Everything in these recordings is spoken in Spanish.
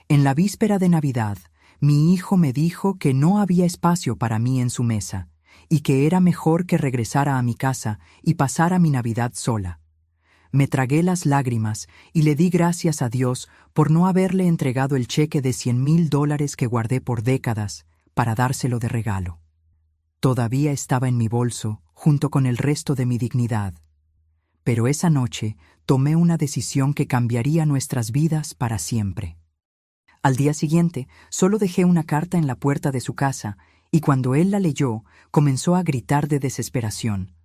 En la víspera de Navidad, mi hijo me dijo que no había espacio para mí en su mesa y que era mejor que regresara a mi casa y pasara mi Navidad sola. Me tragué las lágrimas y le di gracias a Dios por no haberle entregado el cheque de $100,000 que guardé por décadas para dárselo de regalo. Todavía estaba en mi bolso, junto con el resto de mi dignidad. Pero esa noche tomé una decisión que cambiaría nuestras vidas para siempre. Al día siguiente, solo dejé una carta en la puerta de su casa, y cuando él la leyó, comenzó a gritar de desesperación.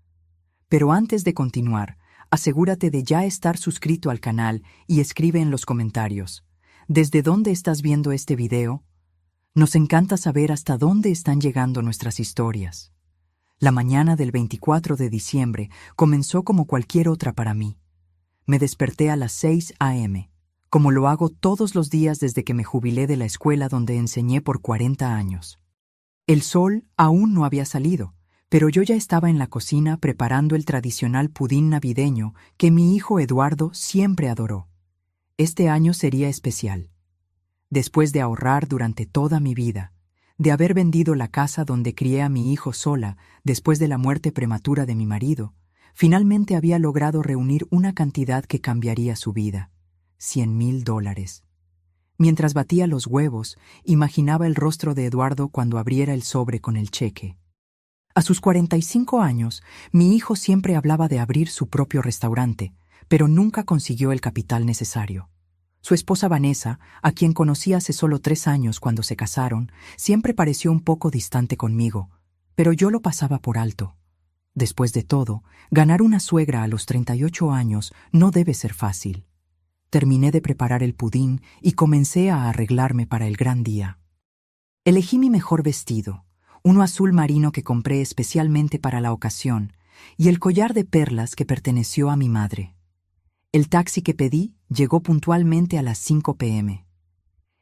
Pero antes de continuar, asegúrate de ya estar suscrito al canal y escribe en los comentarios: ¿desde dónde estás viendo este video? Nos encanta saber hasta dónde están llegando nuestras historias. La mañana del 24 de diciembre comenzó como cualquier otra para mí. Me desperté a las 6 a.m., como lo hago todos los días desde que me jubilé de la escuela donde enseñé por 40 años. El sol aún no había salido, pero yo ya estaba en la cocina preparando el tradicional pudín navideño que mi hijo Eduardo siempre adoró. Este año sería especial. Después de ahorrar durante toda mi vida, de haber vendido la casa donde crié a mi hijo sola después de la muerte prematura de mi marido, finalmente había logrado reunir una cantidad que cambiaría su vida: $100,000. Mientras batía los huevos, imaginaba el rostro de Eduardo cuando abriera el sobre con el cheque. A sus 45 años, mi hijo siempre hablaba de abrir su propio restaurante, pero nunca consiguió el capital necesario. Su esposa Vanessa, a quien conocí hace solo 3 años cuando se casaron, siempre pareció un poco distante conmigo, pero yo lo pasaba por alto. Después de todo, ganar una suegra a los 38 años no debe ser fácil. Terminé de preparar el pudín y comencé a arreglarme para el gran día. Elegí mi mejor vestido, uno azul marino que compré especialmente para la ocasión, y el collar de perlas que perteneció a mi madre. El taxi que pedí llegó puntualmente a las 5 p.m.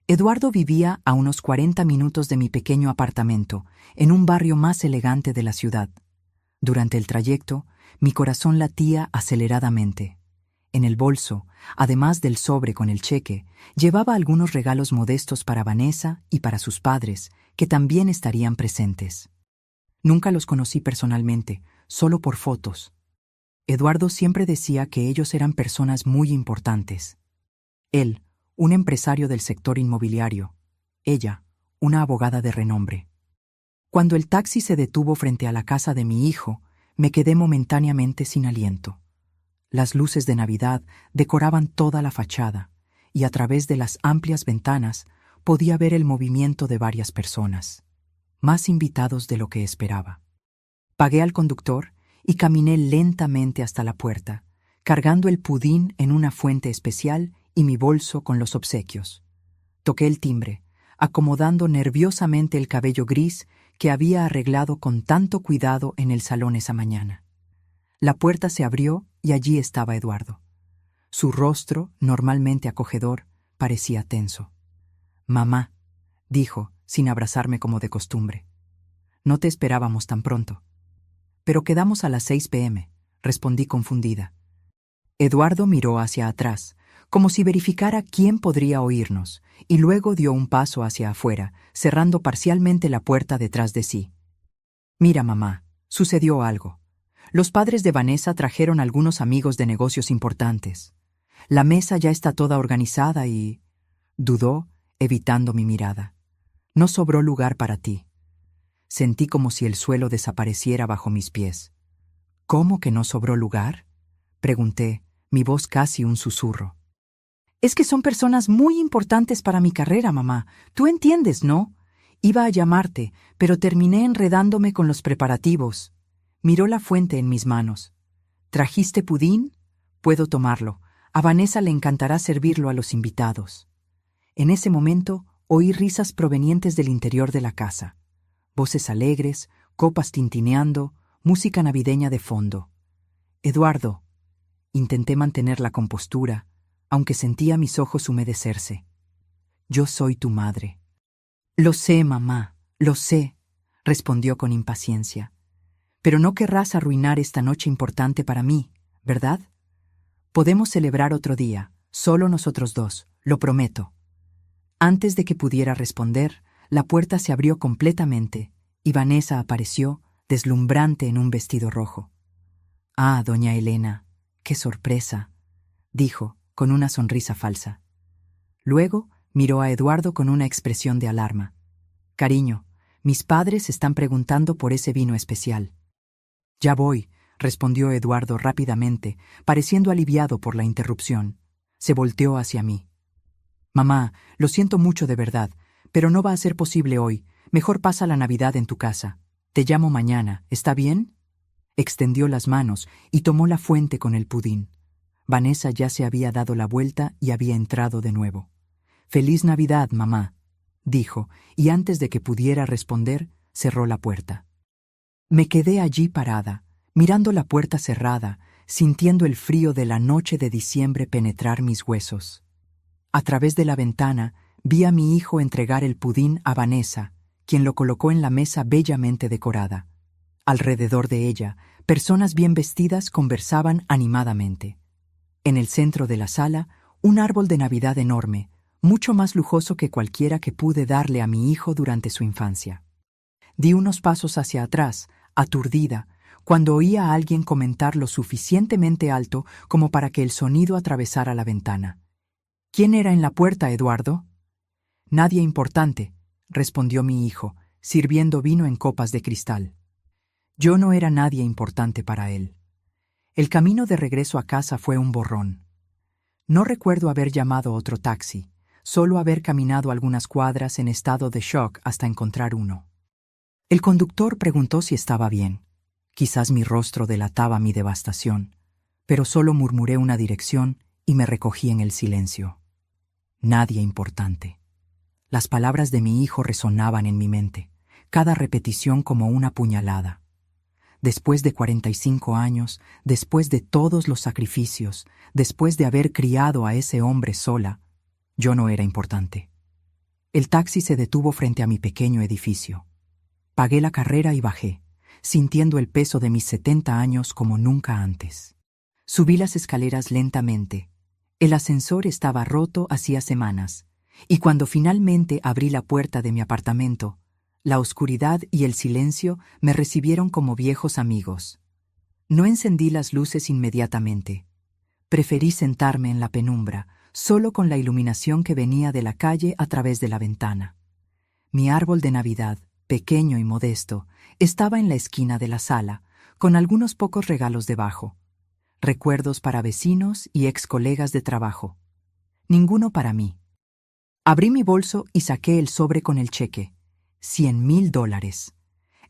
Eduardo vivía a unos 40 minutos de mi pequeño apartamento, en un barrio más elegante de la ciudad. Durante el trayecto, mi corazón latía aceleradamente. En el bolso, además del sobre con el cheque, llevaba algunos regalos modestos para Vanessa y para sus padres, que también estarían presentes. Nunca los conocí personalmente, solo por fotos. Eduardo siempre decía que ellos eran personas muy importantes. Él, un empresario del sector inmobiliario; ella, una abogada de renombre. Cuando el taxi se detuvo frente a la casa de mi hijo, me quedé momentáneamente sin aliento. Las luces de Navidad decoraban toda la fachada, y a través de las amplias ventanas podía ver el movimiento de varias personas, más invitados de lo que esperaba. Pagué al conductor y caminé lentamente hasta la puerta, cargando el pudín en una fuente especial y mi bolso con los obsequios. Toqué el timbre, acomodando nerviosamente el cabello gris que había arreglado con tanto cuidado en el salón esa mañana. La puerta se abrió y allí estaba Eduardo. Su rostro, normalmente acogedor, parecía tenso. «Mamá», dijo, sin abrazarme como de costumbre. «No te esperábamos tan pronto». «Pero quedamos a las 6 p.m», respondí confundida. Eduardo miró hacia atrás, como si verificara quién podría oírnos, y luego dio un paso hacia afuera, cerrando parcialmente la puerta detrás de sí. «Mira, mamá, sucedió algo. Los padres de Vanessa trajeron algunos amigos de negocios importantes. La mesa ya está toda organizada y...» Dudó, evitando mi mirada. «No sobró lugar para ti». Sentí como si el suelo desapareciera bajo mis pies. «¿Cómo que no sobró lugar?», pregunté, mi voz casi un susurro. «Es que son personas muy importantes para mi carrera, mamá. Tú entiendes, ¿no? Iba a llamarte, pero terminé enredándome con los preparativos». Miró la fuente en mis manos. «¿Trajiste pudín? Puedo tomarlo. A Vanessa le encantará servirlo a los invitados». En ese momento oí risas provenientes del interior de la casa. Voces alegres, copas tintineando, música navideña de fondo. «Eduardo». Intenté mantener la compostura, aunque sentía mis ojos humedecerse. «Yo soy tu madre». «Lo sé, mamá, lo sé», respondió con impaciencia. «Pero no querrás arruinar esta noche importante para mí, ¿verdad? Podemos celebrar otro día, solo nosotros dos, lo prometo». Antes de que pudiera responder, la puerta se abrió completamente y Vanessa apareció, deslumbrante en un vestido rojo. «Ah, doña Elena, qué sorpresa», dijo, con una sonrisa falsa. Luego miró a Eduardo con una expresión de alarma. «Cariño, mis padres están preguntando por ese vino especial». «Ya voy», respondió Eduardo rápidamente, pareciendo aliviado por la interrupción. Se volteó hacia mí. «Mamá, lo siento mucho de verdad, pero no va a ser posible hoy. Mejor pasa la Navidad en tu casa. Te llamo mañana, ¿está bien?» Extendió las manos y tomó la fuente con el pudín. Vanessa ya se había dado la vuelta y había entrado de nuevo. «Feliz Navidad, mamá», dijo, y antes de que pudiera responder, cerró la puerta. Me quedé allí parada, mirando la puerta cerrada, sintiendo el frío de la noche de diciembre penetrar mis huesos. A través de la ventana vi a mi hijo entregar el pudín a Vanessa, quien lo colocó en la mesa bellamente decorada. Alrededor de ella, personas bien vestidas conversaban animadamente. En el centro de la sala, un árbol de Navidad enorme, mucho más lujoso que cualquiera que pude darle a mi hijo durante su infancia. Di unos pasos hacia atrás, aturdida, cuando oí a alguien comentar lo suficientemente alto como para que el sonido atravesara la ventana. «¿Quién era en la puerta, Eduardo?» «Nadie importante», respondió mi hijo, sirviendo vino en copas de cristal. Yo no era nadie importante para él. El camino de regreso a casa fue un borrón. No recuerdo haber llamado otro taxi, solo haber caminado algunas cuadras en estado de shock hasta encontrar uno. El conductor preguntó si estaba bien. Quizás mi rostro delataba mi devastación, pero solo murmuré una dirección y me recogí en el silencio. Nadie importante. Las palabras de mi hijo resonaban en mi mente, cada repetición como una puñalada. Después de 45 años, después de todos los sacrificios, después de haber criado a ese hombre sola, yo no era importante. El taxi se detuvo frente a mi pequeño edificio. Pagué la carrera y bajé, sintiendo el peso de mis 70 años como nunca antes. Subí las escaleras lentamente. El ascensor estaba roto hacía semanas, y cuando finalmente abrí la puerta de mi apartamento, la oscuridad y el silencio me recibieron como viejos amigos. No encendí las luces inmediatamente. Preferí sentarme en la penumbra, solo con la iluminación que venía de la calle a través de la ventana. Mi árbol de Navidad, pequeño y modesto, estaba en la esquina de la sala, con algunos pocos regalos debajo. Recuerdos para vecinos y ex colegas de trabajo. Ninguno para mí. Abrí mi bolso y saqué el sobre con el cheque. $100,000.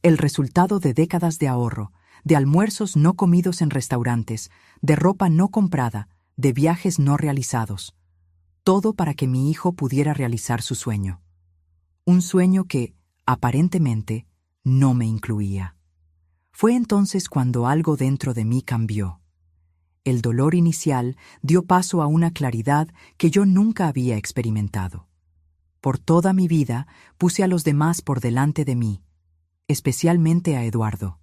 El resultado de décadas de ahorro, de almuerzos no comidos en restaurantes, de ropa no comprada, de viajes no realizados. Todo para que mi hijo pudiera realizar su sueño. Un sueño que, aparentemente, no me incluía. Fue entonces cuando algo dentro de mí cambió. El dolor inicial dio paso a una claridad que yo nunca había experimentado. Por toda mi vida puse a los demás por delante de mí, especialmente a Eduardo.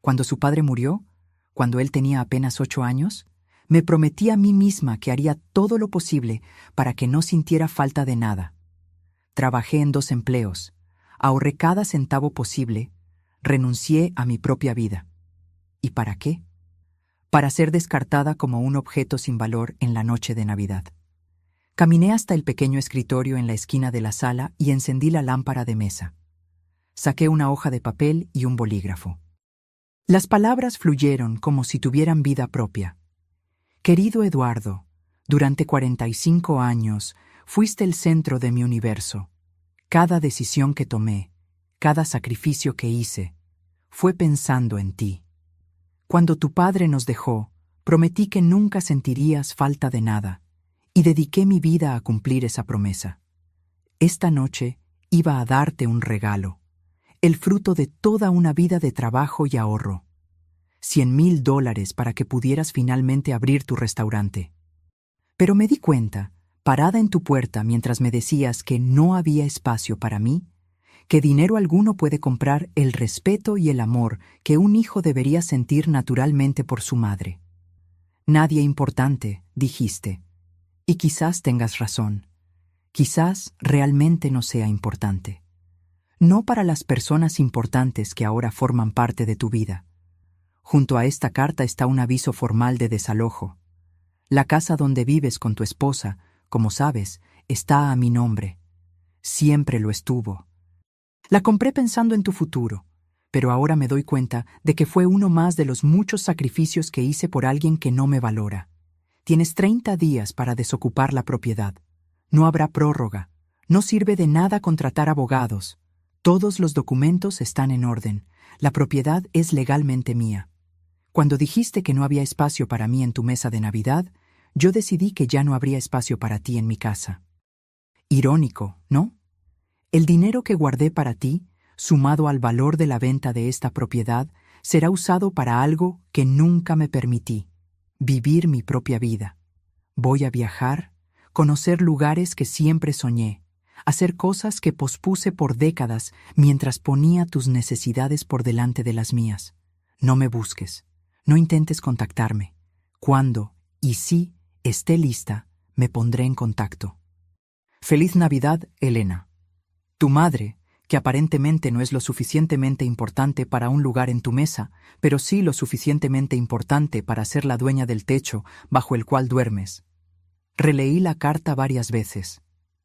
Cuando su padre murió, cuando él tenía apenas 8 años, me prometí a mí misma que haría todo lo posible para que no sintiera falta de nada. Trabajé en 2 empleos, ahorré cada centavo posible, renuncié a mi propia vida. ¿Y para qué? Para ser descartada como un objeto sin valor en la noche de Navidad. Caminé hasta el pequeño escritorio en la esquina de la sala y encendí la lámpara de mesa. Saqué una hoja de papel y un bolígrafo. Las palabras fluyeron como si tuvieran vida propia. Querido Eduardo, durante 45 años fuiste el centro de mi universo. Cada decisión que tomé, cada sacrificio que hice, fue pensando en ti. Cuando tu padre nos dejó, prometí que nunca sentirías falta de nada, y dediqué mi vida a cumplir esa promesa. Esta noche iba a darte un regalo, el fruto de toda una vida de trabajo y ahorro. $100,000 para que pudieras finalmente abrir tu restaurante. Pero me di cuenta, parada en tu puerta mientras me decías que no había espacio para mí, que dinero alguno puede comprar el respeto y el amor que un hijo debería sentir naturalmente por su madre. Nadie importante, dijiste, y quizás tengas razón. quizás realmente no sea importante. No para las personas importantes que ahora forman parte de tu vida. Junto a esta carta está un aviso formal de desalojo. La casa donde vives con tu esposa, como sabes, está a mi nombre. Siempre lo estuvo. La compré pensando en tu futuro, pero ahora me doy cuenta de que fue uno más de los muchos sacrificios que hice por alguien que no me valora. Tienes 30 días para desocupar la propiedad. No habrá prórroga. No sirve de nada contratar abogados. Todos los documentos están en orden. La propiedad es legalmente mía. Cuando dijiste que no había espacio para mí en tu mesa de Navidad, yo decidí que ya no habría espacio para ti en mi casa. Irónico, ¿no? El dinero que guardé para ti, sumado al valor de la venta de esta propiedad, será usado para algo que nunca me permití: vivir mi propia vida. Voy a viajar, conocer lugares que siempre soñé, hacer cosas que pospuse por décadas mientras ponía tus necesidades por delante de las mías. No me busques, no intentes contactarme. Cuando, y si, esté lista, me pondré en contacto. Feliz Navidad, Elena. Tu madre, que aparentemente no es lo suficientemente importante para un lugar en tu mesa, pero sí lo suficientemente importante para ser la dueña del techo bajo el cual duermes. Releí la carta varias veces,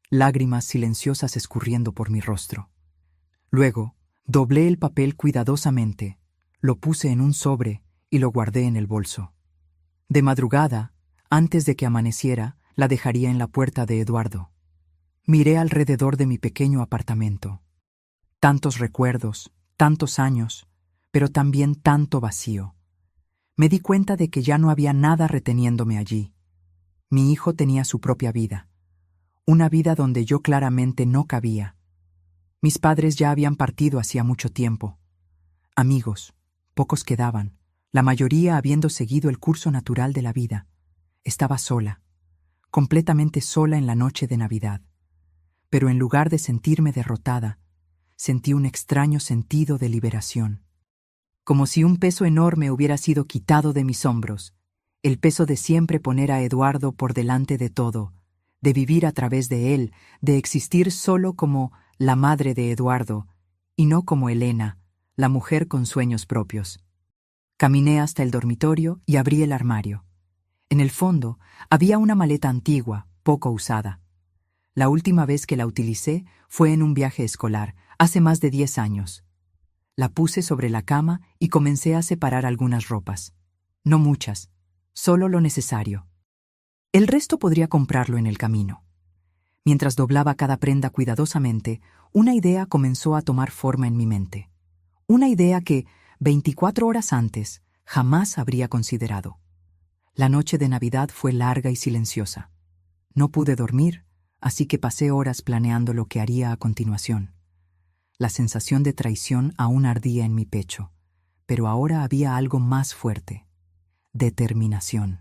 lágrimas silenciosas escurriendo por mi rostro. Luego, doblé el papel cuidadosamente, lo puse en un sobre y lo guardé en el bolso. De madrugada, antes de que amaneciera, la dejaría en la puerta de Eduardo. Miré alrededor de mi pequeño apartamento. Tantos recuerdos, tantos años, pero también tanto vacío. Me di cuenta de que ya no había nada reteniéndome allí. Mi hijo tenía su propia vida, una vida donde yo claramente no cabía. Mis padres ya habían partido hacía mucho tiempo. Amigos, pocos quedaban, la mayoría habiendo seguido el curso natural de la vida. Estaba sola, completamente sola en la noche de Navidad. Pero en lugar de sentirme derrotada, sentí un extraño sentido de liberación. Como si un peso enorme hubiera sido quitado de mis hombros, el peso de siempre poner a Eduardo por delante de todo, de vivir a través de él, de existir solo como la madre de Eduardo, y no como Elena, la mujer con sueños propios. Caminé hasta el dormitorio y abrí el armario. En el fondo había una maleta antigua, poco usada. La última vez que la utilicé fue en un viaje escolar, hace más de 10 años. La puse sobre la cama y comencé a separar algunas ropas. No muchas, solo lo necesario. El resto podría comprarlo en el camino. Mientras doblaba cada prenda cuidadosamente, una idea comenzó a tomar forma en mi mente. Una idea que, 24 horas antes, jamás habría considerado. La noche de Navidad fue larga y silenciosa. No pude dormir, así que pasé horas planeando lo que haría a continuación. La sensación de traición aún ardía en mi pecho, pero ahora había algo más fuerte: determinación.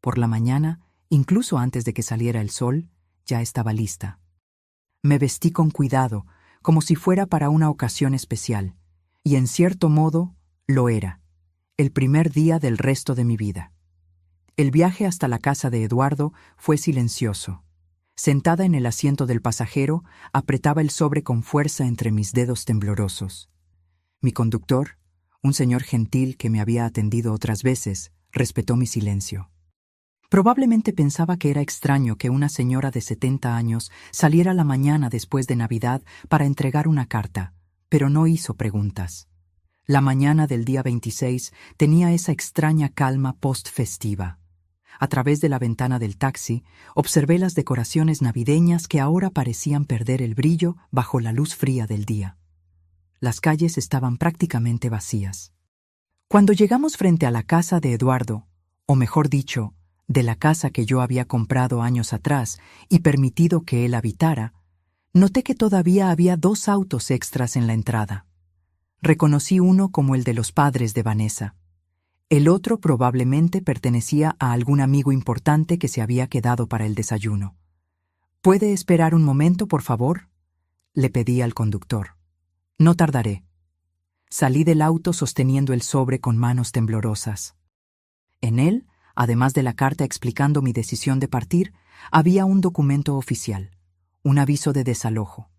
Por la mañana, incluso antes de que saliera el sol, ya estaba lista. Me vestí con cuidado, como si fuera para una ocasión especial, y en cierto modo lo era, el primer día del resto de mi vida. El viaje hasta la casa de Eduardo fue silencioso. Sentada en el asiento del pasajero, apretaba el sobre con fuerza entre mis dedos temblorosos. Mi conductor, un señor gentil que me había atendido otras veces, respetó mi silencio. Probablemente pensaba que era extraño que una señora de 70 años saliera la mañana después de Navidad para entregar una carta, pero no hizo preguntas. La mañana del día 26 tenía esa extraña calma post-festiva. A través de la ventana del taxi, observé las decoraciones navideñas que ahora parecían perder el brillo bajo la luz fría del día. Las calles estaban prácticamente vacías. Cuando llegamos frente a la casa de Eduardo, o mejor dicho, de la casa que yo había comprado años atrás y permitido que él habitara, noté que todavía había 2 autos extras en la entrada. Reconocí uno como el de los padres de Vanessa. El otro probablemente pertenecía a algún amigo importante que se había quedado para el desayuno. ¿Puede esperar un momento, por favor?, le pedí al conductor. No tardaré. Salí del auto sosteniendo el sobre con manos temblorosas. En él, además de la carta explicando mi decisión de partir, había un documento oficial, Un aviso de desalojo.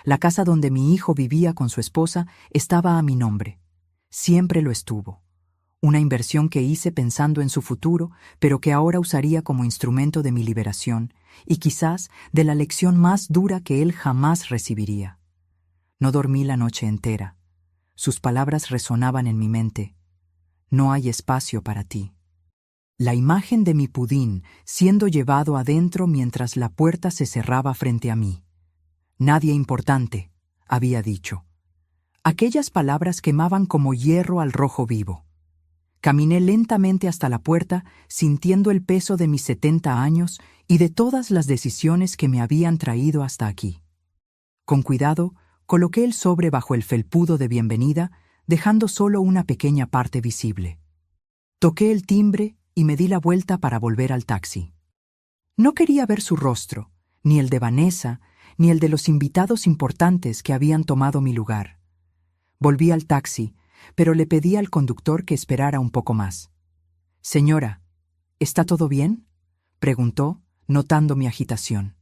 La casa donde mi hijo vivía con su esposa estaba a mi nombre. Siempre lo estuvo. Una inversión que hice pensando en su futuro, pero que ahora usaría como instrumento de mi liberación y quizás de la lección más dura que él jamás recibiría. No dormí la noche entera. Sus palabras resonaban en mi mente. No hay espacio para ti. La imagen de mi pudín siendo llevado adentro mientras la puerta se cerraba frente a mí. Nadie importante, había dicho. Aquellas palabras quemaban como hierro al rojo vivo. Caminé lentamente hasta la puerta, sintiendo el peso de mis 70 años y de todas las decisiones que me habían traído hasta aquí. Con cuidado, coloqué el sobre bajo el felpudo de bienvenida, dejando solo una pequeña parte visible. Toqué el timbre y me di la vuelta para volver al taxi. No quería ver su rostro, ni el de Vanessa, ni el de los invitados importantes que habían tomado mi lugar. Volví al taxi, pero le pedí al conductor que esperara un poco más. «Señora, ¿está todo bien?», preguntó, notando mi agitación.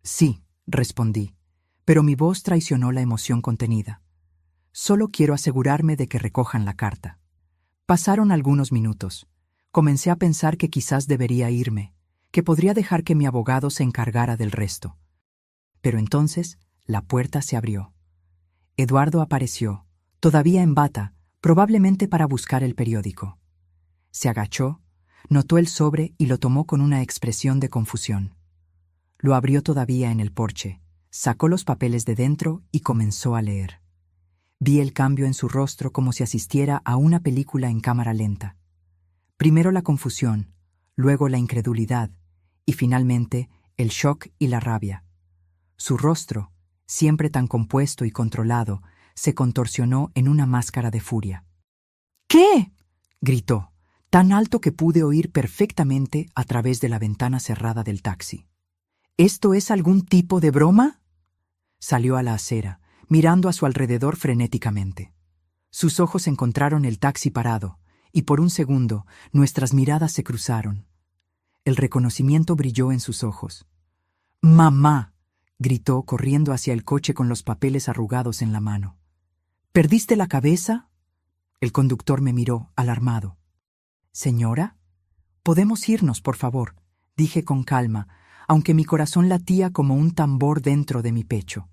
«Sí», respondí, pero mi voz traicionó la emoción contenida. «Solo quiero asegurarme de que recojan la carta». Pasaron algunos minutos. Comencé a pensar que quizás debería irme, que podría dejar que mi abogado se encargara del resto. Pero entonces la puerta se abrió. Eduardo apareció, todavía en bata, probablemente para buscar el periódico. Se agachó, notó el sobre y lo tomó con una expresión de confusión. Lo abrió todavía en el porche, sacó los papeles de dentro y comenzó a leer. Vi el cambio en su rostro como si asistiera a una película en cámara lenta. Primero la confusión, luego la incredulidad y finalmente el shock y la rabia. Su rostro, siempre tan compuesto y controlado, se contorsionó en una máscara de furia. «¿Qué?», gritó, tan alto que pude oír perfectamente a través de la ventana cerrada del taxi. «¿Esto es algún tipo de broma?». Salió a la acera, mirando a su alrededor frenéticamente. Sus ojos encontraron el taxi parado, y por un segundo nuestras miradas se cruzaron. El reconocimiento brilló en sus ojos. «¡Mamá!», gritó corriendo hacia el coche con los papeles arrugados en la mano. «¿Perdiste la cabeza?». El conductor me miró, alarmado. «Señora, podemos irnos, por favor», dije con calma, aunque mi corazón latía como un tambor dentro de mi pecho.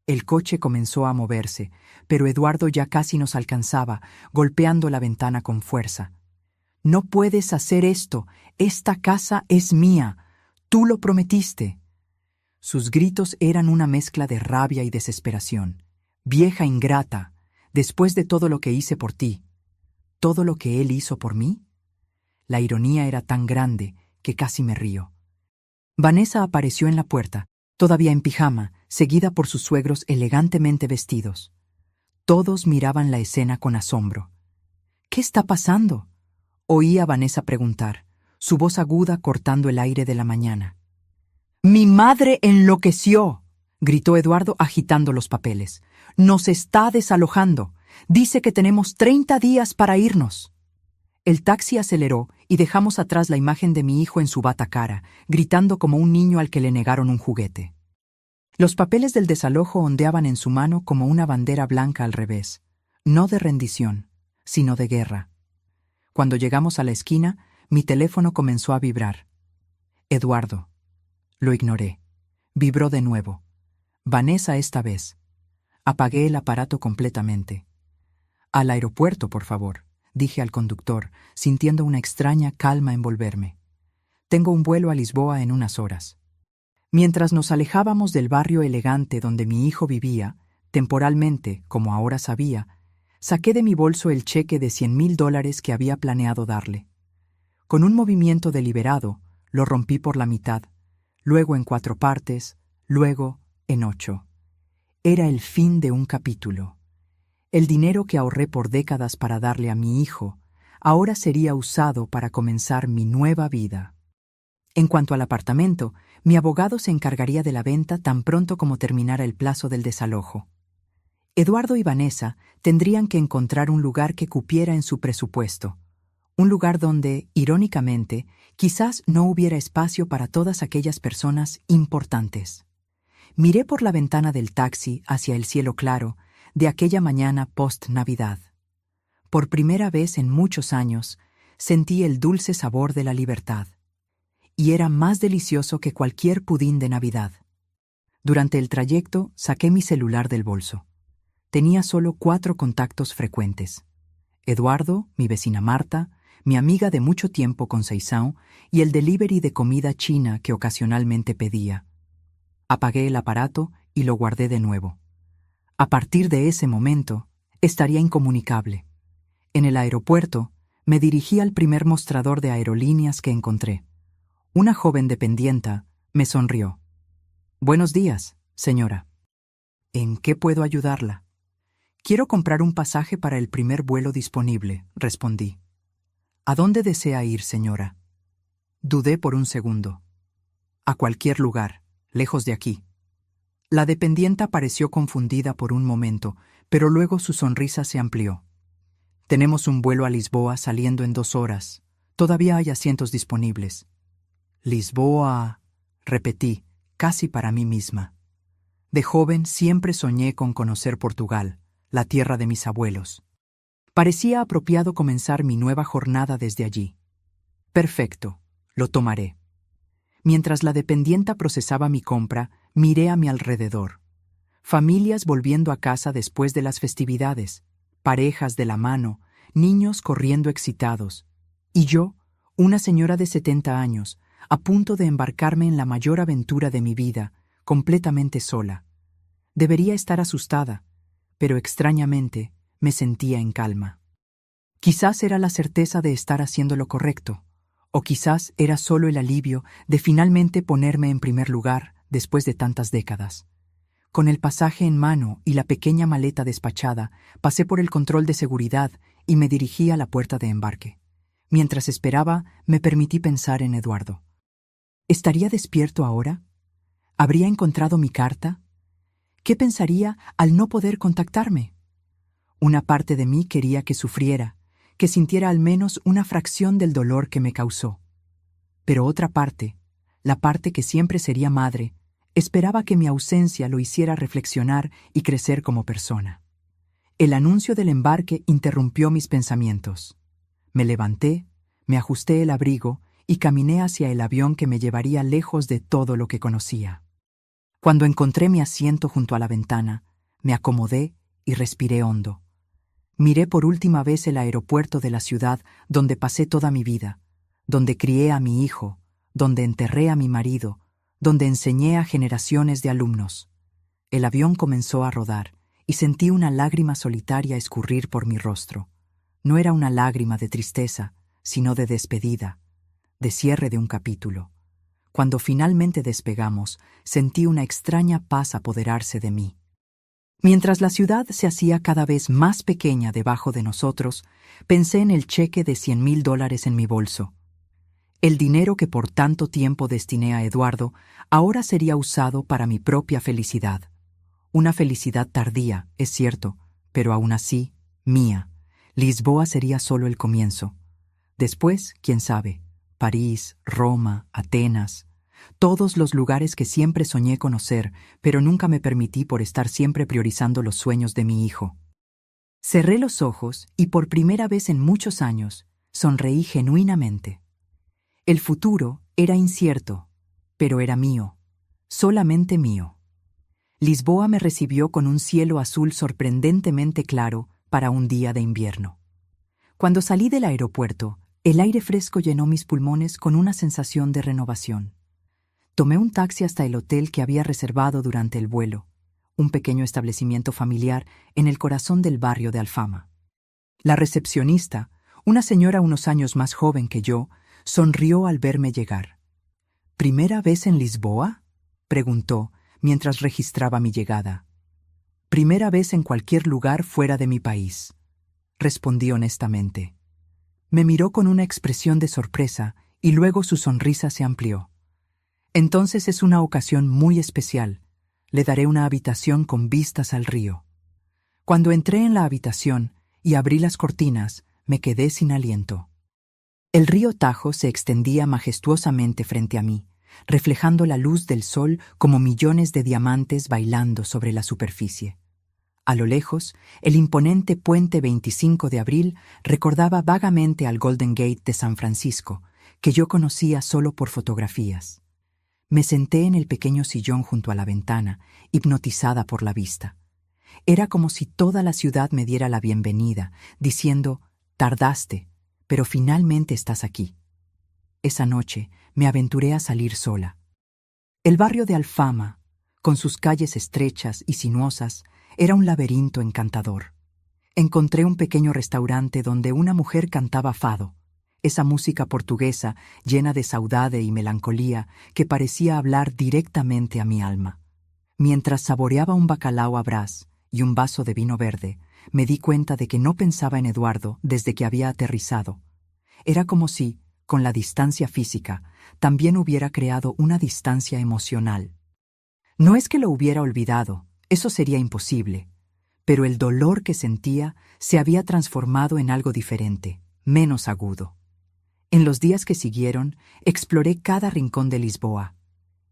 El coche comenzó a moverse, pero Eduardo ya casi nos alcanzaba, golpeando la ventana con fuerza. «No puedes hacer esto. Esta casa es mía. Tú lo prometiste». Sus gritos eran una mezcla de rabia y desesperación. «Vieja ingrata, después de todo lo que hice por ti, ¿todo lo que él hizo por mí?». La ironía era tan grande que casi me río. Vanessa apareció en la puerta, todavía en pijama, seguida por sus suegros elegantemente vestidos. Todos miraban la escena con asombro. «¿Qué está pasando?», oí a Vanessa preguntar, su voz aguda cortando el aire de la mañana. «Mi madre enloqueció», gritó Eduardo agitando los papeles. «Nos está desalojando. Dice que tenemos 30 días para irnos». El taxi aceleró y dejamos atrás la imagen de mi hijo en su bata cara, gritando como un niño al que le negaron un juguete. Los papeles del desalojo ondeaban en su mano como una bandera blanca al revés, no de rendición, sino de guerra. Cuando llegamos a la esquina, mi teléfono comenzó a vibrar. «Eduardo». Lo ignoré. Vibró de nuevo. Vanessa esta vez. Apagué el aparato completamente. «Al aeropuerto, por favor», dije al conductor, sintiendo una extraña calma envolverme. «Tengo un vuelo a Lisboa en unas horas». Mientras nos alejábamos del barrio elegante donde mi hijo vivía, temporalmente, como ahora sabía, saqué de mi bolso el cheque de $100,000 que había planeado darle. Con un movimiento deliberado, lo rompí por la mitad, luego en 4 partes, luego en 8. Era el fin de un capítulo. El dinero que ahorré por décadas para darle a mi hijo, ahora sería usado para comenzar mi nueva vida. En cuanto al apartamento, mi abogado se encargaría de la venta tan pronto como terminara el plazo del desalojo. Eduardo y Vanessa tendrían que encontrar un lugar que cupiera en su presupuesto, un lugar donde, irónicamente, quizás no hubiera espacio para todas aquellas personas importantes. Miré por la ventana del taxi hacia el cielo claro de aquella mañana post-Navidad. Por primera vez en muchos años, sentí el dulce sabor de la libertad. Y era más delicioso que cualquier pudín de Navidad. Durante el trayecto, saqué mi celular del bolso. Tenía solo 4 contactos frecuentes: Eduardo, mi vecina Marta, mi amiga de mucho tiempo con Seisao y el delivery de comida china que ocasionalmente pedía. Apagué el aparato y lo guardé de nuevo. A partir de ese momento, estaría incomunicable. En el aeropuerto, me dirigí al primer mostrador de aerolíneas que encontré. Una joven dependienta me sonrió. «Buenos días, señora. ¿En qué puedo ayudarla?» «Quiero comprar un pasaje para el primer vuelo disponible», respondí. «¿A dónde desea ir, señora?» Dudé por un segundo. «A cualquier lugar, lejos de aquí». La dependienta pareció confundida por un momento, pero luego su sonrisa se amplió. «Tenemos un vuelo a Lisboa saliendo en 2 horas. Todavía hay asientos disponibles». «Lisboa», repetí, casi para mí misma. De joven siempre soñé con conocer Portugal, la tierra de mis abuelos. Parecía apropiado comenzar mi nueva jornada desde allí. «Perfecto, lo tomaré». Mientras la dependienta procesaba mi compra, miré a mi alrededor. Familias volviendo a casa después de las festividades, parejas de la mano, niños corriendo excitados. Y yo, una señora de 70 años, a punto de embarcarme en la mayor aventura de mi vida, completamente sola. Debería estar asustada, pero extrañamente me sentía en calma. Quizás era la certeza de estar haciendo lo correcto, o quizás era solo el alivio de finalmente ponerme en primer lugar después de tantas décadas. Con el pasaje en mano y la pequeña maleta despachada, pasé por el control de seguridad y me dirigí a la puerta de embarque. Mientras esperaba, me permití pensar en Eduardo. ¿Estaría despierto ahora? ¿Habría encontrado mi carta? ¿Qué pensaría al no poder contactarme? Una parte de mí quería que sufriera, que sintiera al menos una fracción del dolor que me causó. Pero otra parte, la parte que siempre sería madre, esperaba que mi ausencia lo hiciera reflexionar y crecer como persona. El anuncio del embarque interrumpió mis pensamientos. Me levanté, me ajusté el abrigo y caminé hacia el avión que me llevaría lejos de todo lo que conocía. Cuando encontré mi asiento junto a la ventana, me acomodé y respiré hondo. Miré por última vez el aeropuerto de la ciudad donde pasé toda mi vida, donde crié a mi hijo, donde enterré a mi marido, donde enseñé a generaciones de alumnos. El avión comenzó a rodar y sentí una lágrima solitaria escurrir por mi rostro. No era una lágrima de tristeza, sino de despedida, de cierre de un capítulo. Cuando finalmente despegamos, sentí una extraña paz apoderarse de mí. Mientras la ciudad se hacía cada vez más pequeña debajo de nosotros, pensé en el cheque de $100,000 en mi bolso. El dinero que por tanto tiempo destiné a Eduardo ahora sería usado para mi propia felicidad. Una felicidad tardía, es cierto, pero aún así, mía. Lisboa sería solo el comienzo. Después, quién sabe, París, Roma, Atenas, todos los lugares que siempre soñé conocer, pero nunca me permití por estar siempre priorizando los sueños de mi hijo. Cerré los ojos y por primera vez en muchos años sonreí genuinamente. El futuro era incierto, pero era mío, solamente mío. Lisboa me recibió con un cielo azul sorprendentemente claro para un día de invierno. Cuando salí del aeropuerto, el aire fresco llenó mis pulmones con una sensación de renovación. Tomé un taxi hasta el hotel que había reservado durante el vuelo, un pequeño establecimiento familiar en el corazón del barrio de Alfama. La recepcionista, una señora unos años más joven que yo, sonrió al verme llegar. ¿Primera vez en Lisboa?, preguntó mientras registraba mi llegada. «Primera vez en cualquier lugar fuera de mi país», respondí honestamente. Me miró con una expresión de sorpresa y luego su sonrisa se amplió. «Entonces es una ocasión muy especial. Le daré una habitación con vistas al río». Cuando entré en la habitación y abrí las cortinas, me quedé sin aliento. El río Tajo se extendía majestuosamente frente a mí, reflejando la luz del sol como millones de diamantes bailando sobre la superficie. A lo lejos, el imponente puente 25 de abril recordaba vagamente al Golden Gate de San Francisco, que yo conocía solo por fotografías. Me senté en el pequeño sillón junto a la ventana, hipnotizada por la vista. Era como si toda la ciudad me diera la bienvenida, diciendo: «Tardaste, pero finalmente estás aquí». Esa noche me aventuré a salir sola. El barrio de Alfama, con sus calles estrechas y sinuosas, era un laberinto encantador. Encontré un pequeño restaurante donde una mujer cantaba fado, esa música portuguesa llena de saudade y melancolía que parecía hablar directamente a mi alma. Mientras saboreaba un bacalao a brás y un vaso de vino verde, me di cuenta de que no pensaba en Eduardo desde que había aterrizado. Era como si, con la distancia física, también hubiera creado una distancia emocional. No es que lo hubiera olvidado, eso sería imposible, pero el dolor que sentía se había transformado en algo diferente, menos agudo. En los días que siguieron, exploré cada rincón de Lisboa.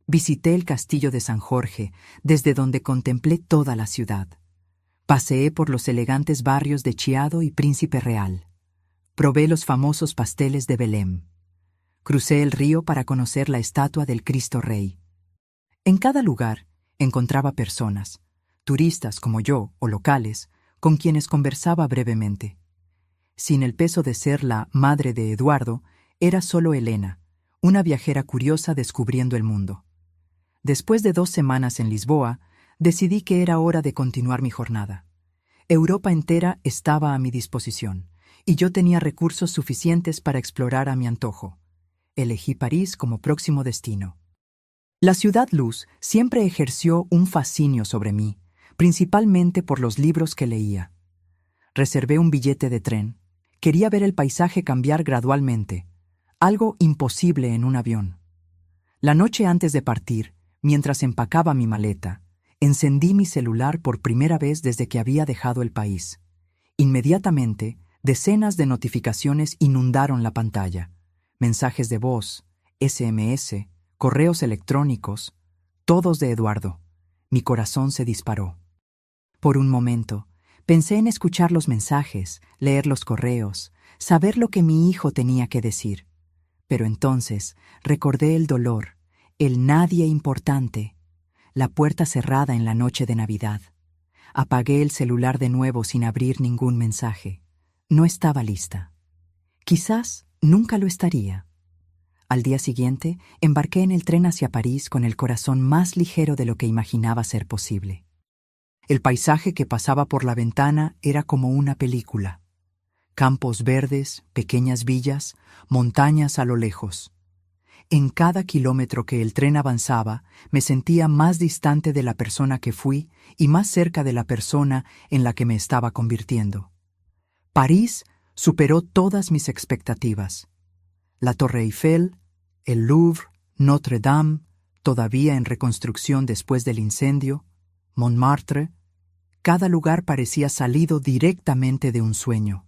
Visité el castillo de San Jorge, desde donde contemplé toda la ciudad. Paseé por los elegantes barrios de Chiado y Príncipe Real. Probé los famosos pasteles de Belém. Crucé el río para conocer la estatua del Cristo Rey. En cada lugar encontraba personas, turistas como yo o locales, con quienes conversaba brevemente. Sin el peso de ser la madre de Eduardo, era solo Elena, una viajera curiosa descubriendo el mundo. Después de 2 semanas en Lisboa, decidí que era hora de continuar mi jornada. Europa entera estaba a mi disposición, y yo tenía recursos suficientes para explorar a mi antojo. Elegí París como próximo destino. La ciudad luz siempre ejerció un fascinio sobre mí, principalmente por los libros que leía. Reservé un billete de tren. Quería ver el paisaje cambiar gradualmente, algo imposible en un avión. La noche antes de partir, mientras empacaba mi maleta, encendí mi celular por primera vez desde que había dejado el país. Inmediatamente, decenas de notificaciones inundaron la pantalla. Mensajes de voz, SMS, correos electrónicos, todos de Eduardo. Mi corazón se disparó. Por un momento, pensé en escuchar los mensajes, leer los correos, saber lo que mi hijo tenía que decir. Pero entonces recordé el dolor, el nadie importante, la puerta cerrada en la noche de Navidad. Apagué el celular de nuevo sin abrir ningún mensaje. No estaba lista. Quizás nunca lo estaría. Al día siguiente, embarqué en el tren hacia París con el corazón más ligero de lo que imaginaba ser posible. El paisaje que pasaba por la ventana era como una película. Campos verdes, pequeñas villas, montañas a lo lejos. En cada kilómetro que el tren avanzaba, me sentía más distante de la persona que fui y más cerca de la persona en la que me estaba convirtiendo. París superó todas mis expectativas. La Torre Eiffel, el Louvre, Notre Dame, todavía en reconstrucción después del incendio, Montmartre, cada lugar parecía salido directamente de un sueño.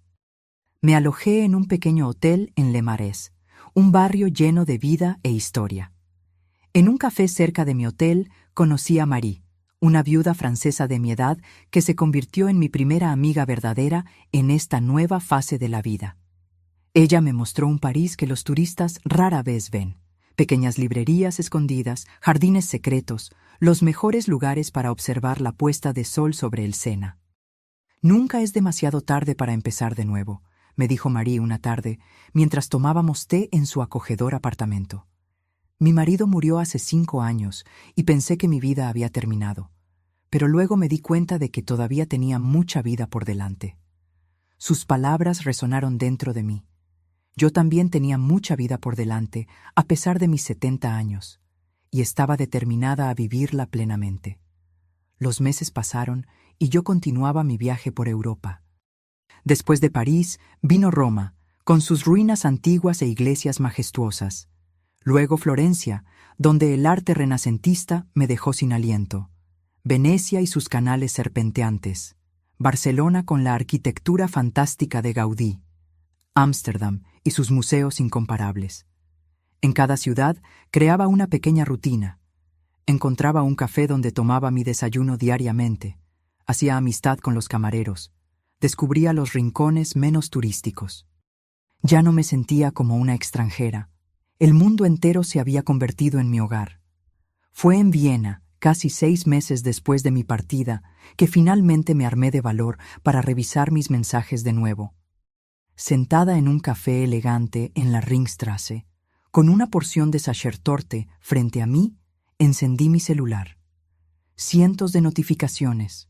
Me alojé en un pequeño hotel en Le Marais, un barrio lleno de vida e historia. En un café cerca de mi hotel conocí a Marie, una viuda francesa de mi edad que se convirtió en mi primera amiga verdadera en esta nueva fase de la vida. Ella me mostró un París que los turistas rara vez ven. Pequeñas librerías escondidas, jardines secretos, los mejores lugares para observar la puesta de sol sobre el Sena. «Nunca es demasiado tarde para empezar de nuevo», me dijo Marie una tarde, mientras tomábamos té en su acogedor apartamento. Mi marido murió hace 5 años y pensé que mi vida había terminado, pero luego me di cuenta de que todavía tenía mucha vida por delante. Sus palabras resonaron dentro de mí. Yo también tenía mucha vida por delante, a pesar de mis 70 años, y estaba determinada a vivirla plenamente. Los meses pasaron y yo continuaba mi viaje por Europa. Después de París vino Roma, con sus ruinas antiguas e iglesias majestuosas. Luego Florencia, donde el arte renacentista me dejó sin aliento. Venecia y sus canales serpenteantes. Barcelona con la arquitectura fantástica de Gaudí. Ámsterdam y sus museos incomparables. En cada ciudad creaba una pequeña rutina. Encontraba un café donde tomaba mi desayuno diariamente. Hacía amistad con los camareros. Descubría los rincones menos turísticos. Ya no me sentía como una extranjera. El mundo entero se había convertido en mi hogar. Fue en Viena, casi 6 meses después de mi partida, que finalmente me armé de valor para revisar mis mensajes de nuevo. Sentada en un café elegante en la Ringstrasse, con una porción de Sachertorte frente a mí, encendí mi celular. Cientos de notificaciones,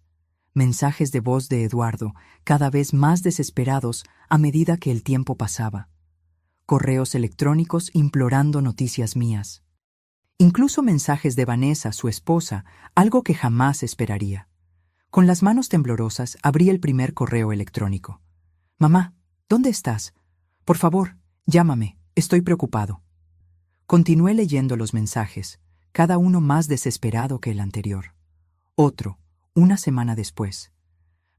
mensajes de voz de Eduardo, cada vez más desesperados a medida que el tiempo pasaba. Correos electrónicos implorando noticias mías. Incluso mensajes de Vanessa, su esposa, algo que jamás esperaría. Con las manos temblorosas abrí el primer correo electrónico. «Mamá, ¿dónde estás? Por favor, llámame, estoy preocupado». Continué leyendo los mensajes, cada uno más desesperado que el anterior. Otro, una semana después.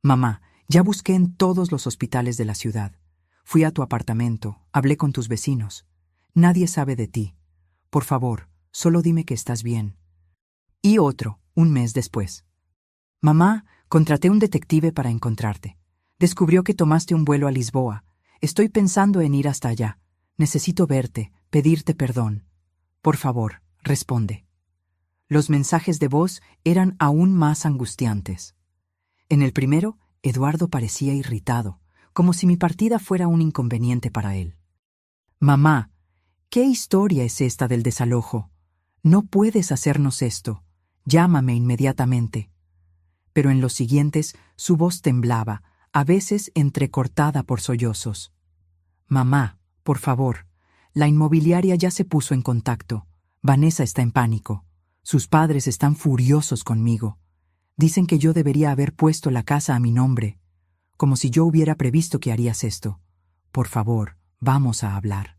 «Mamá, ya busqué en todos los hospitales de la ciudad. Fui a tu apartamento, hablé con tus vecinos. Nadie sabe de ti. Por favor, solo dime que estás bien». Y otro, un mes después. «Mamá, contraté un detective para encontrarte. Descubrió que tomaste un vuelo a Lisboa. Estoy pensando en ir hasta allá. Necesito verte, pedirte perdón. Por favor, responde». Los mensajes de voz eran aún más angustiantes. En el primero, Eduardo parecía irritado, como si mi partida fuera un inconveniente para él. «Mamá, ¿qué historia es esta del desalojo? No puedes hacernos esto. Llámame inmediatamente». Pero en los siguientes, su voz temblaba, a veces entrecortada por sollozos. «Mamá, por favor, la inmobiliaria ya se puso en contacto. Vanessa está en pánico. Sus padres están furiosos conmigo. Dicen que yo debería haber puesto la casa a mi nombre, como si yo hubiera previsto que harías esto. Por favor, vamos a hablar».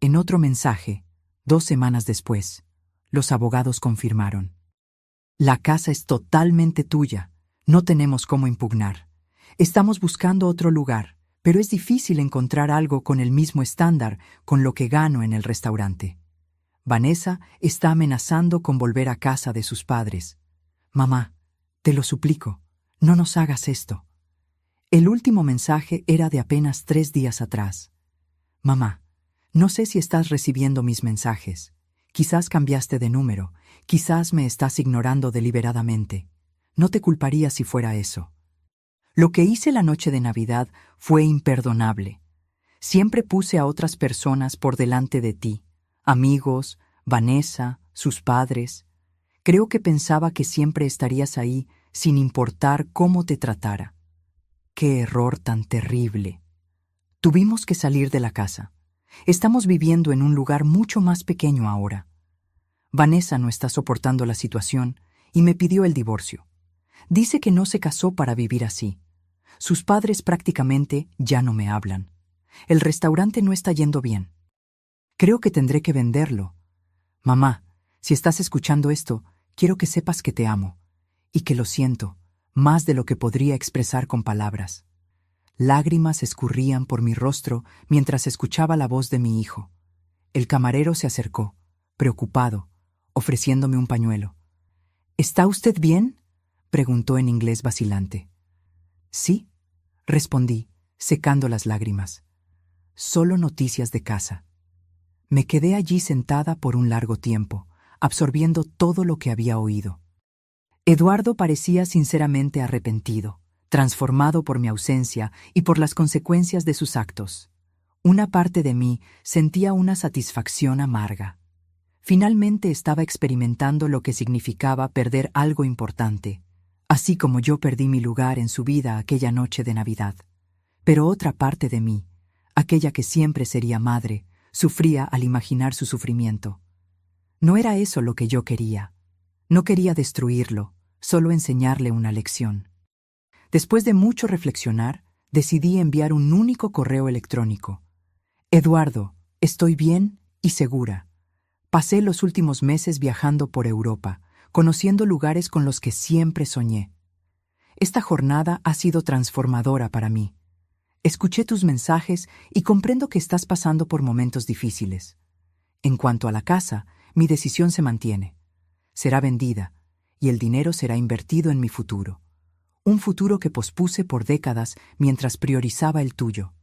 En otro mensaje, 2 semanas después, los abogados confirmaron: «La casa es totalmente tuya. No tenemos cómo impugnar. Estamos buscando otro lugar, pero es difícil encontrar algo con el mismo estándar con lo que gano en el restaurante. Vanessa está amenazando con volver a casa de sus padres. Mamá, te lo suplico, no nos hagas esto». El último mensaje era de apenas 3 días atrás. «Mamá, no sé si estás recibiendo mis mensajes. Quizás cambiaste de número, quizás me estás ignorando deliberadamente. No te culparía si fuera eso. Lo que hice la noche de Navidad fue imperdonable. Siempre puse a otras personas por delante de ti. Amigos, Vanessa, sus padres. Creo que pensaba que siempre estarías ahí sin importar cómo te tratara. ¡Qué error tan terrible! Tuvimos que salir de la casa. Estamos viviendo en un lugar mucho más pequeño ahora. Vanessa no está soportando la situación y me pidió el divorcio. Dice que no se casó para vivir así. Sus padres prácticamente ya no me hablan. El restaurante no está yendo bien. Creo que tendré que venderlo. Mamá, si estás escuchando esto, quiero que sepas que te amo y que lo siento, más de lo que podría expresar con palabras». Lágrimas escurrían por mi rostro mientras escuchaba la voz de mi hijo. El camarero se acercó, preocupado, ofreciéndome un pañuelo. «¿Está usted bien?», preguntó en inglés vacilante. «Sí», respondí, secando las lágrimas. «Solo noticias de casa». Me quedé allí sentada por un largo tiempo, absorbiendo todo lo que había oído. Eduardo parecía sinceramente arrepentido, transformado por mi ausencia y por las consecuencias de sus actos. Una parte de mí sentía una satisfacción amarga. Finalmente estaba experimentando lo que significaba perder algo importante, así como yo perdí mi lugar en su vida aquella noche de Navidad. Pero otra parte de mí, aquella que siempre sería madre, sufría al imaginar su sufrimiento. No era eso lo que yo quería. No quería destruirlo, solo enseñarle una lección. Después de mucho reflexionar, decidí enviar un único correo electrónico. «Eduardo, estoy bien y segura. Pasé los últimos meses viajando por Europa, conociendo lugares con los que siempre soñé. Esta jornada ha sido transformadora para mí. Escuché tus mensajes y comprendo que estás pasando por momentos difíciles. En cuanto a la casa, mi decisión se mantiene. Será vendida, y el dinero será invertido en mi futuro. Un futuro que pospuse por décadas mientras priorizaba el tuyo.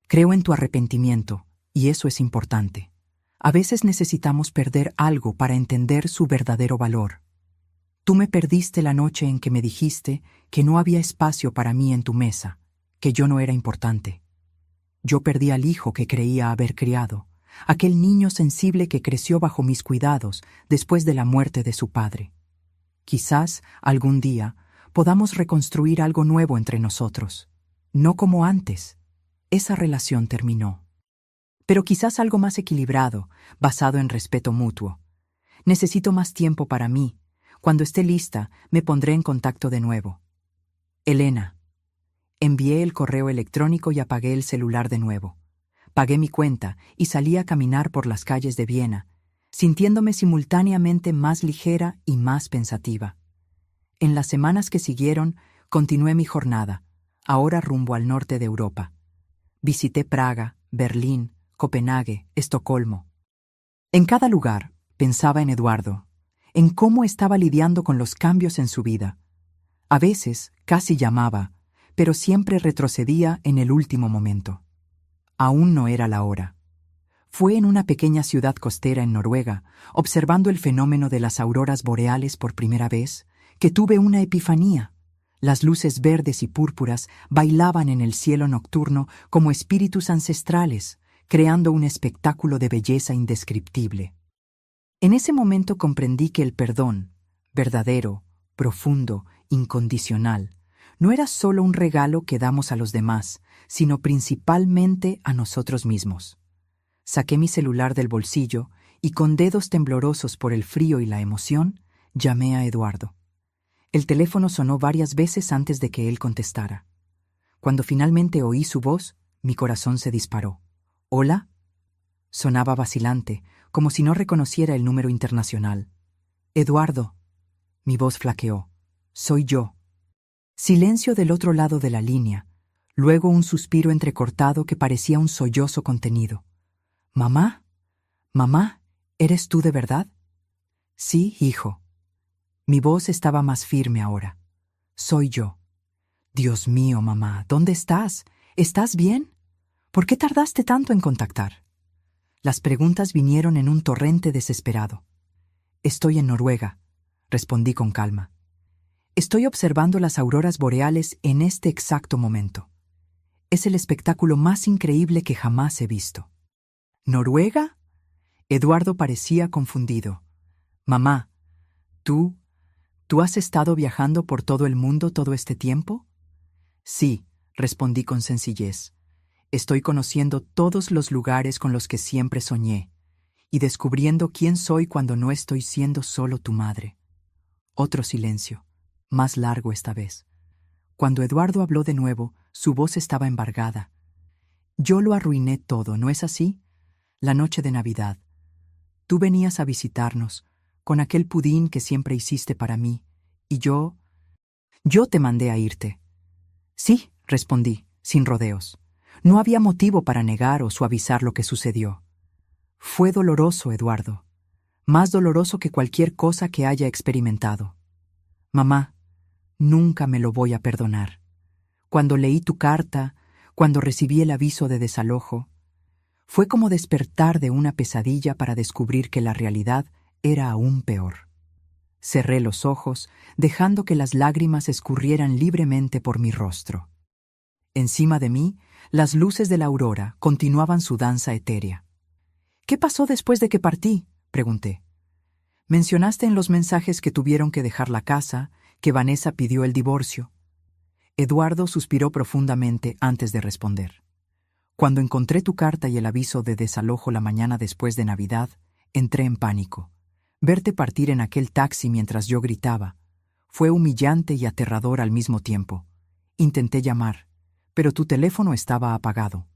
Creo en tu arrepentimiento, y eso es importante. A veces necesitamos perder algo para entender su verdadero valor. Tú me perdiste la noche en que me dijiste que no había espacio para mí en tu mesa, que yo no era importante. Yo perdí al hijo que creía haber criado, aquel niño sensible que creció bajo mis cuidados después de la muerte de su padre. Quizás, algún día, podamos reconstruir algo nuevo entre nosotros. No como antes. Esa relación terminó. Pero quizás algo más equilibrado, basado en respeto mutuo. Necesito más tiempo para mí. Cuando esté lista, me pondré en contacto de nuevo. Elena. Envié el correo electrónico y apagué el celular de nuevo. Pagué mi cuenta y salí a caminar por las calles de Viena, sintiéndome simultáneamente más ligera y más pensativa. En las semanas que siguieron, continué mi jornada, ahora rumbo al norte de Europa. Visité Praga, Berlín, Copenhague, Estocolmo. En cada lugar, pensaba en Eduardo, en cómo estaba lidiando con los cambios en su vida. A veces, casi llamaba, pero siempre retrocedía en el último momento. Aún no era la hora. Fue en una pequeña ciudad costera en Noruega, observando el fenómeno de las auroras boreales por primera vez, que tuve una epifanía. Las luces verdes y púrpuras bailaban en el cielo nocturno como espíritus ancestrales, creando un espectáculo de belleza indescriptible. En ese momento comprendí que el perdón, verdadero, profundo, incondicional, no era solo un regalo que damos a los demás, sino principalmente a nosotros mismos. Saqué mi celular del bolsillo y con dedos temblorosos por el frío y la emoción, llamé a Eduardo. El teléfono sonó varias veces antes de que él contestara. Cuando finalmente oí su voz, mi corazón se disparó. ¿Hola? Sonaba vacilante, como si no reconociera el número internacional. Eduardo. Mi voz flaqueó. Soy yo. Silencio del otro lado de la línea, luego un suspiro entrecortado que parecía un sollozo contenido. ¿Mamá? ¿Mamá? ¿Eres tú de verdad? Sí, hijo. Mi voz estaba más firme ahora. Soy yo. Dios mío, mamá, ¿dónde estás? ¿Estás bien? ¿Por qué tardaste tanto en contactar? Las preguntas vinieron en un torrente desesperado. Estoy en Noruega, respondí con calma. Estoy observando las auroras boreales en este exacto momento. Es el espectáculo más increíble que jamás he visto. ¿Noruega? Eduardo parecía confundido. Mamá, ¿tú has estado viajando por todo el mundo todo este tiempo? Sí, respondí con sencillez. Estoy conociendo todos los lugares con los que siempre soñé y descubriendo quién soy cuando no estoy siendo solo tu madre. Otro silencio, más largo esta vez. Cuando Eduardo habló de nuevo, su voz estaba embargada. Yo lo arruiné todo, ¿no es así? La noche de Navidad. Tú venías a visitarnos, con aquel pudín que siempre hiciste para mí, y yo te mandé a irte. Sí, respondí, sin rodeos. No había motivo para negar o suavizar lo que sucedió. Fue doloroso, Eduardo. Más doloroso que cualquier cosa que haya experimentado. Mamá, nunca me lo voy a perdonar. Cuando leí tu carta, cuando recibí el aviso de desalojo, fue como despertar de una pesadilla para descubrir que la realidad era aún peor. Cerré los ojos, dejando que las lágrimas escurrieran libremente por mi rostro. Encima de mí, las luces de la aurora continuaban su danza etérea. ¿Qué pasó después de que partí?, pregunté. Mencionaste en los mensajes que tuvieron que dejar la casa, que Vanessa pidió el divorcio. Eduardo suspiró profundamente antes de responder. Cuando encontré tu carta y el aviso de desalojo la mañana después de Navidad, entré en pánico. Verte partir en aquel taxi mientras yo gritaba fue humillante y aterrador al mismo tiempo. Intenté llamar, pero tu teléfono estaba apagado.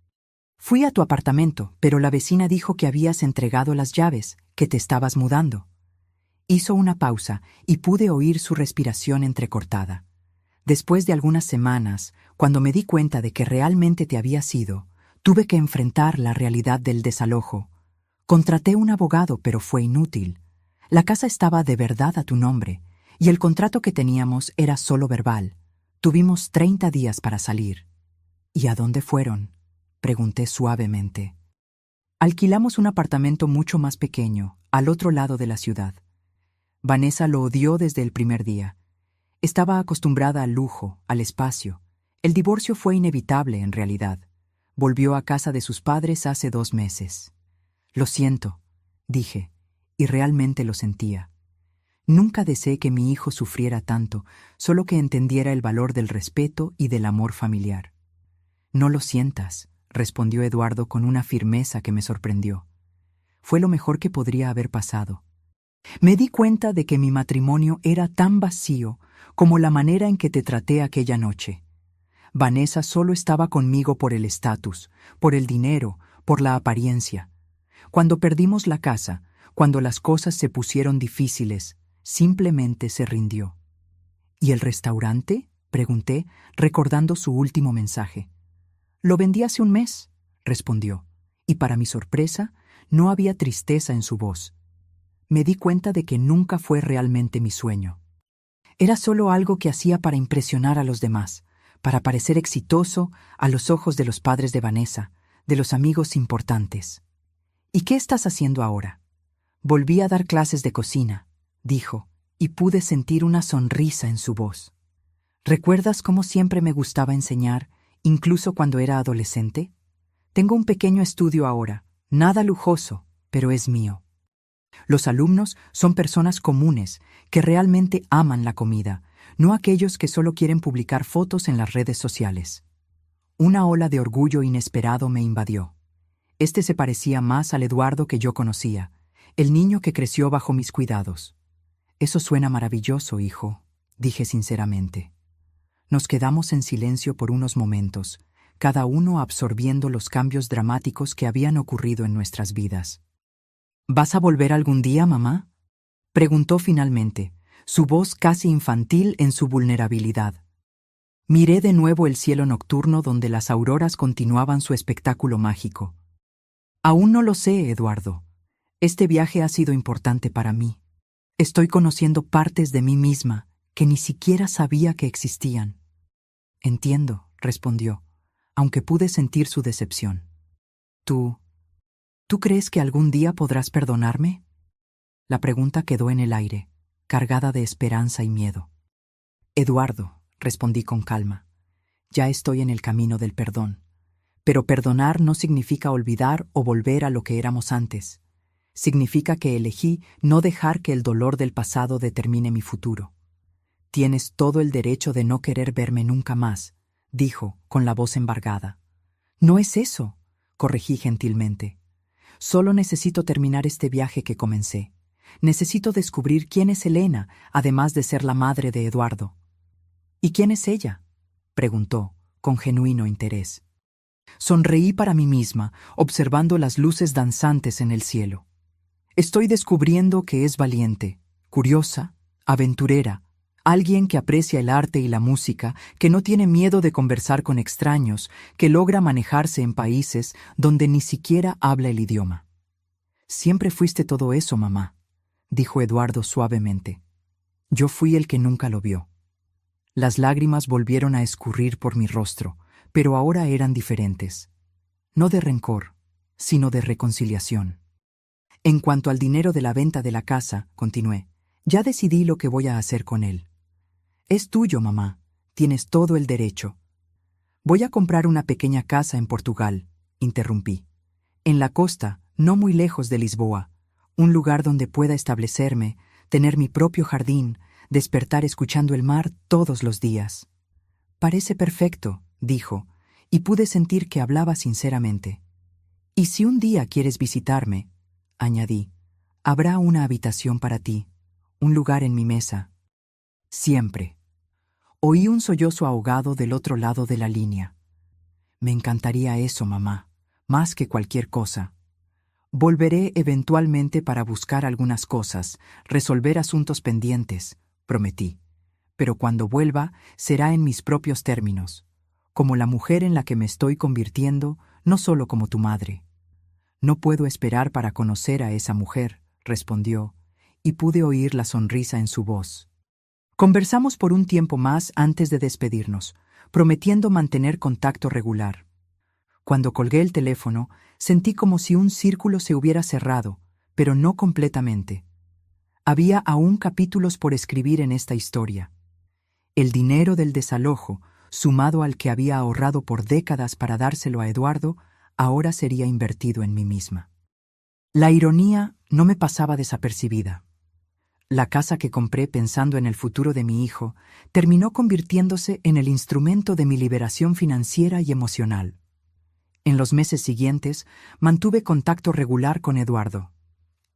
Fui a tu apartamento, pero la vecina dijo que habías entregado las llaves, que te estabas mudando. Hizo una pausa y pude oír su respiración entrecortada. Después de algunas semanas, cuando me di cuenta de que realmente te habías ido, tuve que enfrentar la realidad del desalojo, Contraté un abogado, pero fue inútil. La casa estaba de verdad a tu nombre, y el contrato que teníamos era solo verbal. Tuvimos 30 días para salir. ¿Y a dónde fueron?, pregunté suavemente. Alquilamos un apartamento mucho más pequeño, al otro lado de la ciudad. Vanessa lo odió desde el primer día. Estaba acostumbrada al lujo, al espacio. El divorcio fue inevitable, en realidad. Volvió a casa de sus padres hace 2 meses. Lo siento, dije, y realmente lo sentía. Nunca deseé que mi hijo sufriera tanto, solo que entendiera el valor del respeto y del amor familiar. No lo sientas, respondió Eduardo con una firmeza que me sorprendió. Fue lo mejor que podría haber pasado. Me di cuenta de que mi matrimonio era tan vacío como la manera en que te traté aquella noche. Vanessa solo estaba conmigo por el estatus, por el dinero, por la apariencia. Cuando perdimos la casa, cuando las cosas se pusieron difíciles, simplemente se rindió. ¿Y el restaurante?, pregunté, recordando su último mensaje. Lo vendí hace 1 mes, respondió, y para mi sorpresa, no había tristeza en su voz. Me di cuenta de que nunca fue realmente mi sueño. Era solo algo que hacía para impresionar a los demás, para parecer exitoso a los ojos de los padres de Vanessa, de los amigos importantes. ¿Y qué estás haciendo ahora? Volví a dar clases de cocina, dijo, y pude sentir una sonrisa en su voz. ¿Recuerdas cómo siempre me gustaba enseñar, incluso cuando era adolescente? Tengo un pequeño estudio ahora, nada lujoso, pero es mío. Los alumnos son personas comunes que realmente aman la comida, no aquellos que solo quieren publicar fotos en las redes sociales. Una ola de orgullo inesperado me invadió. Este se parecía más al Eduardo que yo conocía, el niño que creció bajo mis cuidados. Eso suena maravilloso, hijo, dije sinceramente. Nos quedamos en silencio por unos momentos, cada uno absorbiendo los cambios dramáticos que habían ocurrido en nuestras vidas. ¿Vas a volver algún día, mamá?, preguntó finalmente, su voz casi infantil en su vulnerabilidad. Miré de nuevo el cielo nocturno donde las auroras continuaban su espectáculo mágico. Aún no lo sé, Eduardo. Este viaje ha sido importante para mí. Estoy conociendo partes de mí misma que ni siquiera sabía que existían. Entiendo, respondió, aunque pude sentir su decepción. ¿Tú crees que algún día podrás perdonarme? La pregunta quedó en el aire, cargada de esperanza y miedo. Eduardo, respondí con calma, ya estoy en el camino del perdón. Pero perdonar no significa olvidar o volver a lo que éramos antes. Significa que elegí no dejar que el dolor del pasado determine mi futuro. Tienes todo el derecho de no querer verme nunca más, dijo, con la voz embargada. No es eso, corregí gentilmente. Solo necesito terminar este viaje que comencé. Necesito descubrir quién es Elena, además de ser la madre de Eduardo. ¿Y quién es ella?, preguntó, con genuino interés. Sonreí para mí misma, observando las luces danzantes en el cielo. Estoy descubriendo que es valiente, curiosa, aventurera, alguien que aprecia el arte y la música, que no tiene miedo de conversar con extraños, que logra manejarse en países donde ni siquiera habla el idioma. Siempre fuiste todo eso, mamá, dijo Eduardo suavemente. Yo fui el que nunca lo vio. Las lágrimas volvieron a escurrir por mi rostro, pero ahora eran diferentes. No de rencor, sino de reconciliación. En cuanto al dinero de la venta de la casa, continué, ya decidí lo que voy a hacer con él. Es tuyo, mamá. Tienes todo el derecho. Voy a comprar una pequeña casa en Portugal, interrumpí. En la costa, no muy lejos de Lisboa. Un lugar donde pueda establecerme, tener mi propio jardín, despertar escuchando el mar todos los días. Parece perfecto, dijo, y pude sentir que hablaba sinceramente. Y si un día quieres visitarme, añadí, habrá una habitación para ti, un lugar en mi mesa. Siempre. Oí un sollozo ahogado del otro lado de la línea. Me encantaría eso, mamá, más que cualquier cosa. Volveré eventualmente para buscar algunas cosas, resolver asuntos pendientes, prometí. Pero cuando vuelva, será en mis propios términos, como la mujer en la que me estoy convirtiendo, no solo como tu madre. No puedo esperar para conocer a esa mujer, respondió, y pude oír la sonrisa en su voz. Conversamos por un tiempo más antes de despedirnos, prometiendo mantener contacto regular. Cuando colgué el teléfono, sentí como si un círculo se hubiera cerrado, pero no completamente. Había aún capítulos por escribir en esta historia. El dinero del desalojo, sumado al que había ahorrado por décadas para dárselo a Eduardo, ahora sería invertido en mí misma. La ironía no me pasaba desapercibida. La casa que compré pensando en el futuro de mi hijo terminó convirtiéndose en el instrumento de mi liberación financiera y emocional. En los meses siguientes mantuve contacto regular con Eduardo.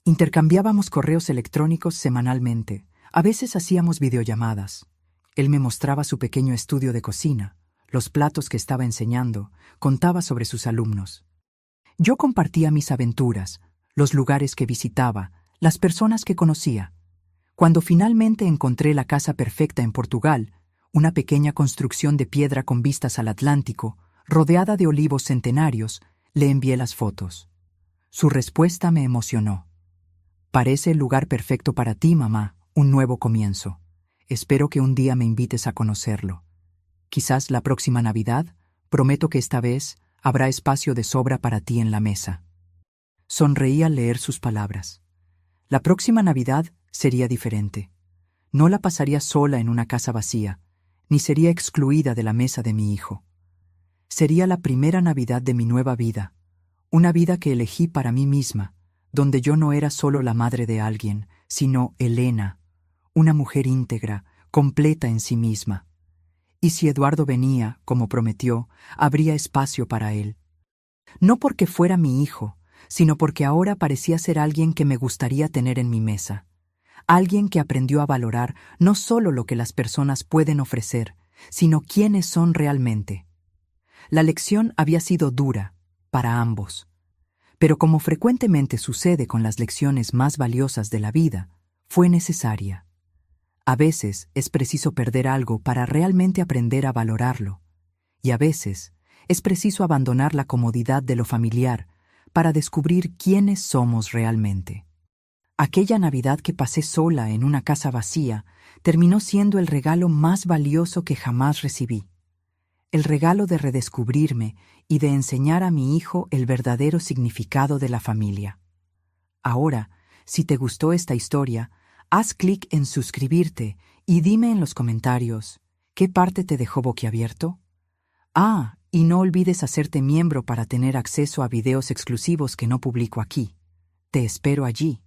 Intercambiábamos correos electrónicos semanalmente, a veces hacíamos videollamadas. Él me mostraba su pequeño estudio de cocina, los platos que estaba enseñando, contaba sobre sus alumnos. Yo compartía mis aventuras, los lugares que visitaba, las personas que conocía. Cuando finalmente encontré la casa perfecta en Portugal, una pequeña construcción de piedra con vistas al Atlántico, rodeada de olivos centenarios, le envié las fotos. Su respuesta me emocionó. Parece el lugar perfecto para ti, mamá, un nuevo comienzo. Espero que un día me invites a conocerlo. Quizás la próxima Navidad, prometo que esta vez habrá espacio de sobra para ti en la mesa. Sonreí al leer sus palabras. La próxima Navidad sería diferente. No la pasaría sola en una casa vacía, ni sería excluida de la mesa de mi hijo. Sería la primera Navidad de mi nueva vida, una vida que elegí para mí misma, donde yo no era solo la madre de alguien, sino Elena, una mujer íntegra, completa en sí misma. Y si Eduardo venía, como prometió, habría espacio para él. No porque fuera mi hijo, sino porque ahora parecía ser alguien que me gustaría tener en mi mesa. Alguien que aprendió a valorar no solo lo que las personas pueden ofrecer, sino quiénes son realmente. La lección había sido dura, para ambos. Pero como frecuentemente sucede con las lecciones más valiosas de la vida, fue necesaria. A veces es preciso perder algo para realmente aprender a valorarlo, y a veces es preciso abandonar la comodidad de lo familiar para descubrir quiénes somos realmente. Aquella Navidad que pasé sola en una casa vacía terminó siendo el regalo más valioso que jamás recibí. El regalo de redescubrirme y de enseñar a mi hijo el verdadero significado de la familia. Ahora, si te gustó esta historia, haz clic en suscribirte y dime en los comentarios, ¿qué parte te dejó boquiabierto? Y no olvides hacerte miembro para tener acceso a videos exclusivos que no publico aquí. Te espero allí.